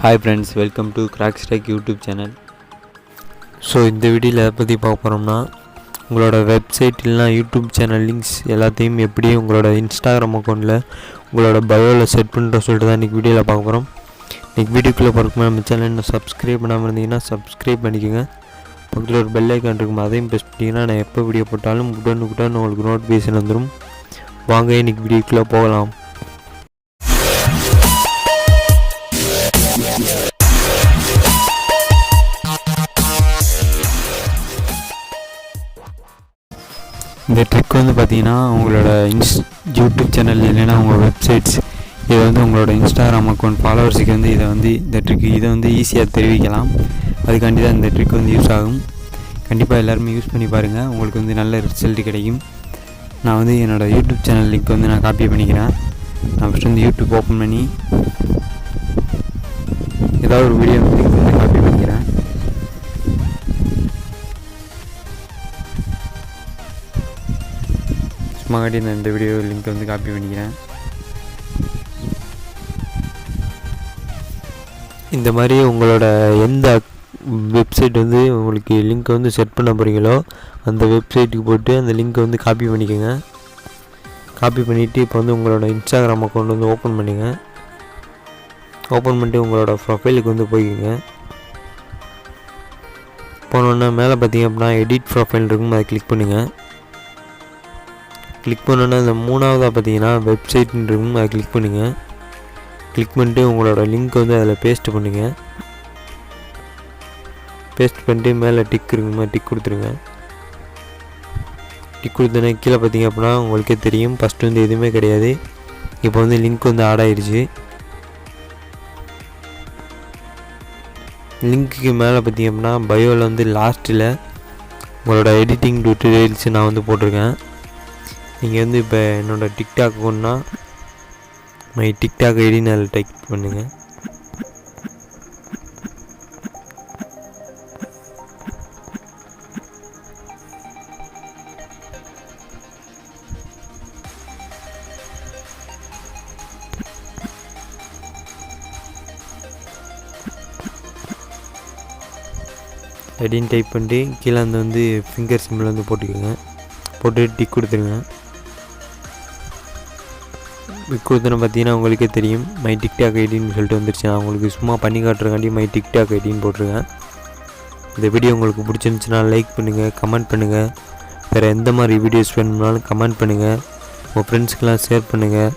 Hi friends, welcome to CrackZ YouTube channel. So இந்த வீடியோவில் எதை பற்றி பார்க்க போகிறோம்னா உங்களோட வெப்சைட் இல்லைனா யூடியூப் சேனல் லிங்க்ஸ் எல்லாத்தையும் எப்படி உங்களோட இன்ஸ்டாகிராம் அக்கௌண்ட்டில் உங்களோட பயோவில் செட் பண்ணுற சொல்லிட்டு தான் இன்றைக்கி வீடியோவில் பார்க்க போகிறோம். இன்றைக்கி வீடியோக்குள்ளே பார்க்கும்போது நம்ம சேனல் இன்னும் சப்ஸ்கிரைப் பண்ணாமல் இருந்தீங்கன்னா சப்ஸ்கிரைப் பண்ணிக்கோங்க. பக்கத்தில் ஒரு பெல் ஐக்கான் இருக்கும், அதையும் ப்ரெஸ் பண்ணிங்கன்னா நான் எப்போ வீடியோ போட்டாலும் உடனுக்குடன் உங்களுக்கு நோட்டிஃபிகேஷன் வந்துடும். வாங்க இன்றைக்கி வீடியோக்குள்ளே போகலாம். இந்த ட்ரிக் வந்து பார்த்தீங்கன்னா உங்களோட யூடியூப் சேனல் இல்லைன்னா உங்கள் வெப்சைட்ஸ் இதை வந்து உங்களோட இன்ஸ்டாகிராம் அக்கௌண்ட் ஃபாலோவர்ஸுக்கு வந்து இந்த ட்ரிக்கு இதை வந்து ஈஸியாக தெரிவிக்கலாம். அதுக்காண்டி தான் இந்த ட்ரிக் வந்து யூஸ் ஆகும். கண்டிப்பாக எல்லாருமே யூஸ் பண்ணி பாருங்கள், உங்களுக்கு வந்து நல்ல ரிசல்ட் கிடைக்கும். நான் வந்து என்னோடய யூடியூப் சேனல் லிங்க் வந்து நான் காப்பி பண்ணிக்கிறேன். நான் ஃபஸ்ட்டு வந்து யூடியூப் ஓப்பன் பண்ணி ஏதாவது ஒரு வீடியோ லிங்க் வந்து காப்பி பண்ணிக்கிறேன். சும்மாடி நான் இந்த வீடியோ லிங்க் வந்து காப்பி பண்ணிக்கிறேன். இந்த மாதிரி உங்களோட எந்த வெப்சைட் வந்து உங்களுக்கு லிங்க்கை வந்து செட் பண்ண போகிறீங்களோ அந்த வெப்சைட்டுக்கு போய்ட்டு அந்த லிங்க்கை வந்து காப்பி பண்ணிக்கோங்க. காப்பி பண்ணிவிட்டு இப்போ வந்து உங்களோட இன்ஸ்டாகிராம் அக்கௌண்ட் வந்து ஓப்பன் பண்ணுங்க. ஓப்பன் பண்ணிட்டு உங்களோட ப்ரொஃபைலுக்கு வந்து போய்க்குங்க. போனோன்னா மேலே பார்த்தீங்க அப்படின்னா எடிட் ப்ரொஃபைல் இருக்கும், அதை கிளிக் பண்ணுங்கள். கிளிக் பண்ணோன்னா இந்த மூணாவதாக பார்த்தீங்கன்னா வெப்சைட்னு இருக்கும், அதை கிளிக் பண்ணுங்கள். கிளிக் பண்ணிட்டு உங்களோட லிங்க் வந்து அதில் பேஸ்ட் பண்ணுங்கள். பேஸ்ட் பண்ணிட்டு மேலே டிக் இருக்குமா, டிக் கொடுத்துருங்க. டிக் கொடுத்தோன்னே கீழே பார்த்தீங்க அப்படின்னா உங்களுக்கே தெரியும், ஃபஸ்ட்டு வந்து எதுவுமே கிடையாது. இப்போ வந்து லிங்க் வந்து ஆட் ஆகிடுச்சு. லிங்க்குக்கு மேலே பார்த்தீங்க அப்படின்னா பயோவில் வந்து லாஸ்ட்டில் உங்களோட எடிட்டிங் டீட்டெயில்ஸ் நான் வந்து போட்டிருக்கேன். நீங்கள் வந்து இப்போ என்னோடய டிக்டாக் அக்கௌண்ட்னா மை டிக்டாக் ஐடின்னு அதில் டைப் பண்ணுங்கள். ஐடின்னு டைப் பண்ணிட்டு கீழே வந்து ஃபிங்கர் சிம்பிள் வந்து போட்டுக்கோங்க. போட்டு டிக் கொடுத்துருங்க. டிக் கொடுத்தோன்னு பார்த்தீங்கன்னா உங்களுக்கே தெரியும் மை டிக்டாக் ஐடின்னு சொல்லிட்டு வந்துருச்சு. நான் உங்களுக்கு சும்மா பண்ணி காட்டுறக்காண்டி மை டிக்டாக் ஐடின்னு போட்டிருக்கேன். இந்த வீடியோ உங்களுக்கு பிடிச்சிருந்துச்சுன்னா லைக் பண்ணுங்கள், கமெண்ட் பண்ணுங்கள். வேறு எந்த மாதிரி வீடியோஸ் வேணும்னாலும் கமெண்ட் பண்ணுங்கள். உங்கள் ஃப்ரெண்ட்ஸ்க்கெலாம் ஷேர் பண்ணுங்கள்.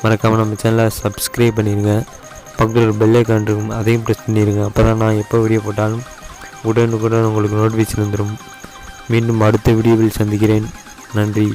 மறக்காமல் நம்ம சேனலை சப்ஸ்கிரைப் பண்ணிடுங்க. பக்கத்தில் ஒரு பெல் ஐக்கான் இருக்கும், அதையும் ப்ரெஸ் பண்ணிடுங்க. அப்போ தான் நான் எப்போ வீடியோ போட்டாலும் உடனுக்குடன் உங்களுக்கு நோட்டிஃபிகேஷன் வந்துடும். மீண்டும் அடுத்த வீடியோவில் சந்திக்கிறேன். நன்றி.